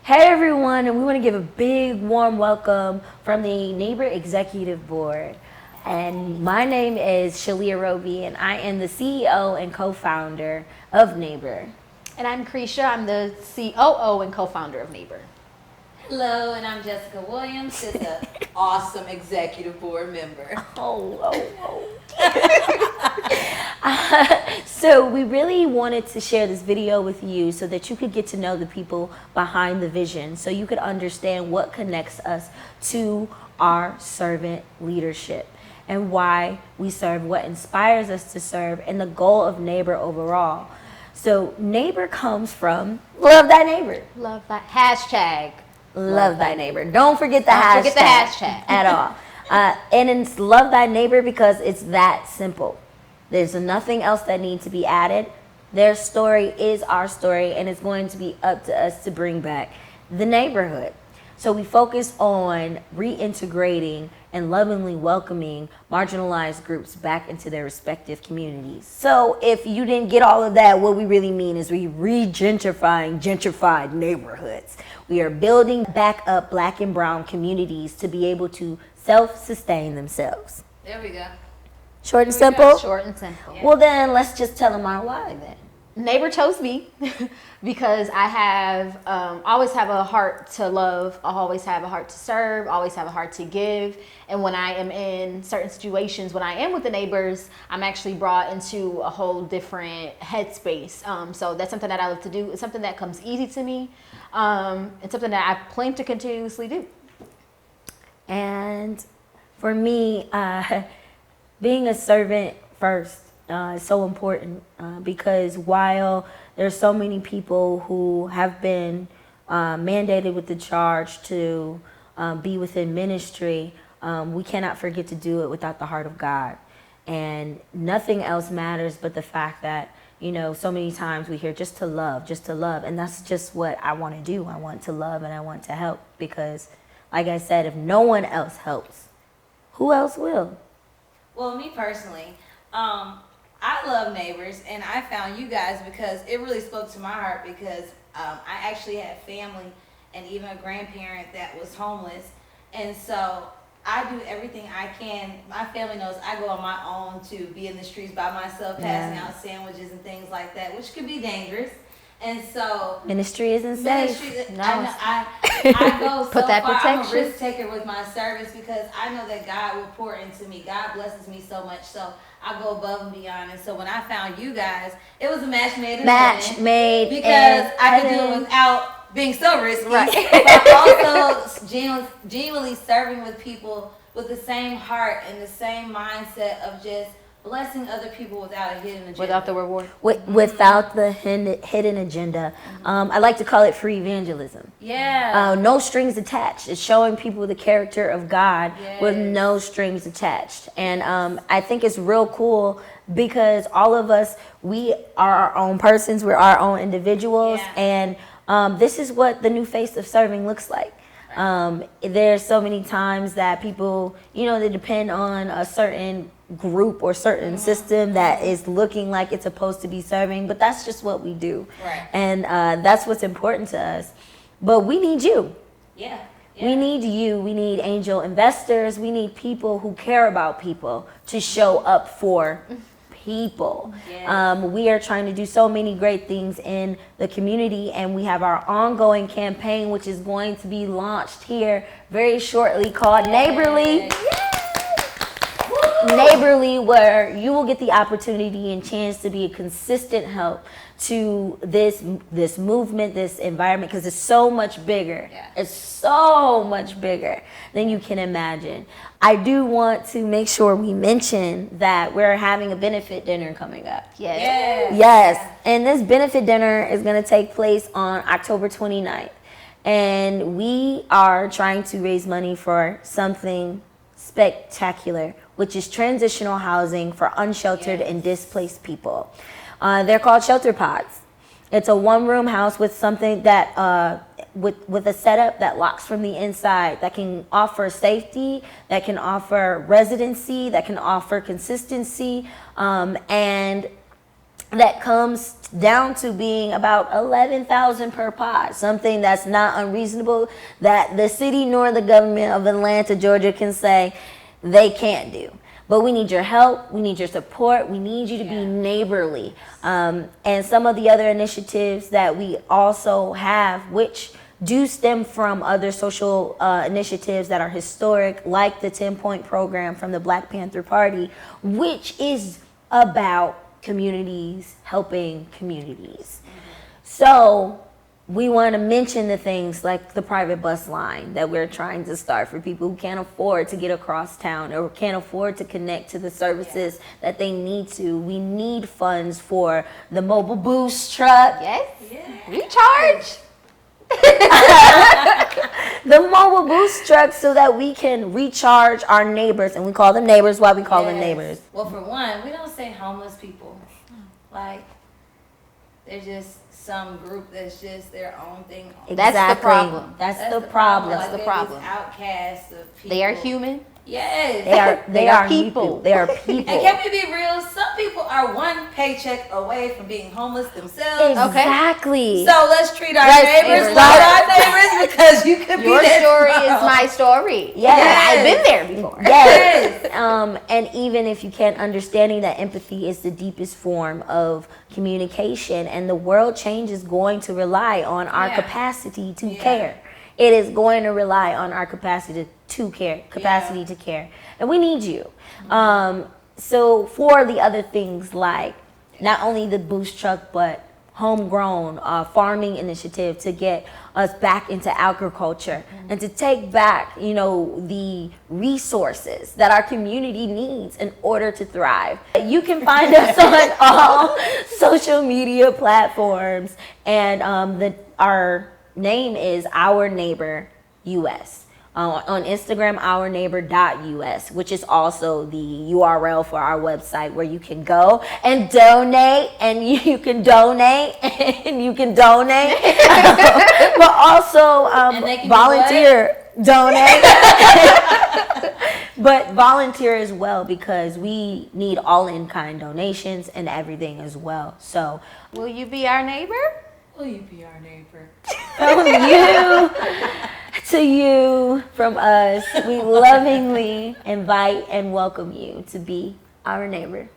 Hey everyone, and we want to give a big warm welcome from the Neighbor Executive Board. And my name is Shalia Roby, and I am the CEO and co-founder of Neighbor. And I'm Krisha. I'm the COO and co-founder of Neighbor. Hello, and I'm Jessica Williams, just an awesome executive board member. So we really wanted to share this video with you so that you could get to know the people behind the vision, so you could understand what connects us to our servant leadership and why we serve, what inspires us to serve, and the goal of Neighbor overall. So Neighbor comes from love thy neighbor. Love that hashtag. Love thy neighbor. Don't forget the Don't hashtag. forget the hashtag. At all. And it's love thy neighbor because it's that simple. There's nothing else that needs to be added. Their story is our story, and it's going to be up to us to bring back the neighborhood. So we focus on reintegrating and lovingly welcoming marginalized groups back into their respective communities. So if you didn't get all of that, what we really mean is we re-gentrifying gentrified neighborhoods. We are building back up Black and brown communities to be able to self-sustain themselves. There we go. Short and simple? Short and simple. Well then, let's just tell them our why then. Neighbor chose me because I have always have a heart to love, I always have a heart to serve, always have a heart to give. And when I am in certain situations, when I am with the neighbors, I'm actually brought into a whole different headspace. So that's something that I love to do. It's something that comes easy to me. It's something that I plan to continuously do. And for me, being a servant first is so important because while there's so many people who have been mandated with the charge to be within ministry, we cannot forget to do it without the heart of God. And nothing else matters but the fact that, you know, so many times we hear just to love. And that's just what I want to do. I want to love and I want to help because, like I said, if no one else helps, who else will? Well, me personally, I love Neighbors, and I found you guys because it really spoke to my heart because I actually had family and even a grandparent that was homeless. And so I do everything I can. My family knows I go on my own to be in the streets by myself, passing out sandwiches and things like that, which could be dangerous. And so Ministry isn't safe. No. I go so Put that far. I'm a protection. risk taker with my service because I know that God will pour into me. God blesses me so much, so I go above and beyond. And so when I found you guys, it was a match made in heaven because I could do it without being so risky. Right. But also genuinely serving with people with the same heart and the same mindset of just blessing other people without a hidden agenda. Without the reward. Without the hidden agenda. I like to call it free evangelism. Yeah. No strings attached. It's showing people the character of God with Yes. no strings attached. And I think it's real cool because all of us, we are our own persons. We're our own individuals. Yeah. And this is what the new face of serving looks like. There's so many times that people, you know, they depend on a certain group or certain system that is looking like it's supposed to be serving, but that's just what we do. Right. And that's what's important to us. But we need you. Yeah. We need you. We need angel investors. We need people who care about people to show up for people. Yes. We are trying to do so many great things in the community, and we have our ongoing campaign, which is going to be launched here very shortly, called Neighborly. Neighborly, where you will get the opportunity and chance to be a consistent help to this movement, this environment, because it's so much bigger. Yeah. It's so much bigger than you can imagine. I do want to make sure we mention that we're having a benefit dinner coming up. Yes. Yes, and this benefit dinner is going to take place on October 29th. And we are trying to raise money for something spectacular, which is transitional housing for unsheltered and displaced people. They're called shelter pods. It's a one-room house with something that with a setup that locks from the inside, that can offer safety, that can offer residency, that can offer consistency, and that comes down to being about 11,000 per pod, something that's not unreasonable that the city nor the government of Atlanta, Georgia can say they can't do. But we need your help, we need your support, we need you to be neighborly. And some of the other initiatives that we also have, which do stem from other social initiatives that are historic, like the 10-point program from the Black Panther Party, which is about communities helping communities. So we want to mention the things like the private bus line that we're trying to start for people who can't afford to get across town or can't afford to connect to the services that they need to. We need funds for the mobile boost truck. Yes. Recharge. The mobile boost truck so that we can recharge our neighbors, and we call them neighbors. Why we call them neighbors? Well, for one, we don't say homeless people. Like, they're just some group that's just their own thing. That's the problem. That's the problem. Like, That's the they're problem. just outcasts of people. They are human. Yes. They are people. people. They are people. And can we be real? Some people are one paycheck away from being homeless themselves. Exactly. So let's treat our Let's neighbors embrace like that. our neighbors, because you could Your be that story is tomorrow. my story. Yes. I've been there before. Yes. And even if you can't, understanding that empathy is the deepest form of communication, and the world change is going to rely on our capacity to care. It is going to rely on our capacity to care, to care. And we need you. So for the other things like not only the boost truck, but homegrown farming initiative to get us back into agriculture and to take back, the resources that our community needs in order to thrive. You can find us on all social media platforms, and our name is Our Neighbor US. On Instagram, ourneighbor.us, which is also the URL for our website where you can go and donate, and you can donate, and you can donate, but also they can volunteer, donate, but volunteer as well, because we need all in-kind donations and everything as well. So Will you be our neighbor? Will you be our neighbor? from you to you, from us, we lovingly invite and welcome you to be our neighbor.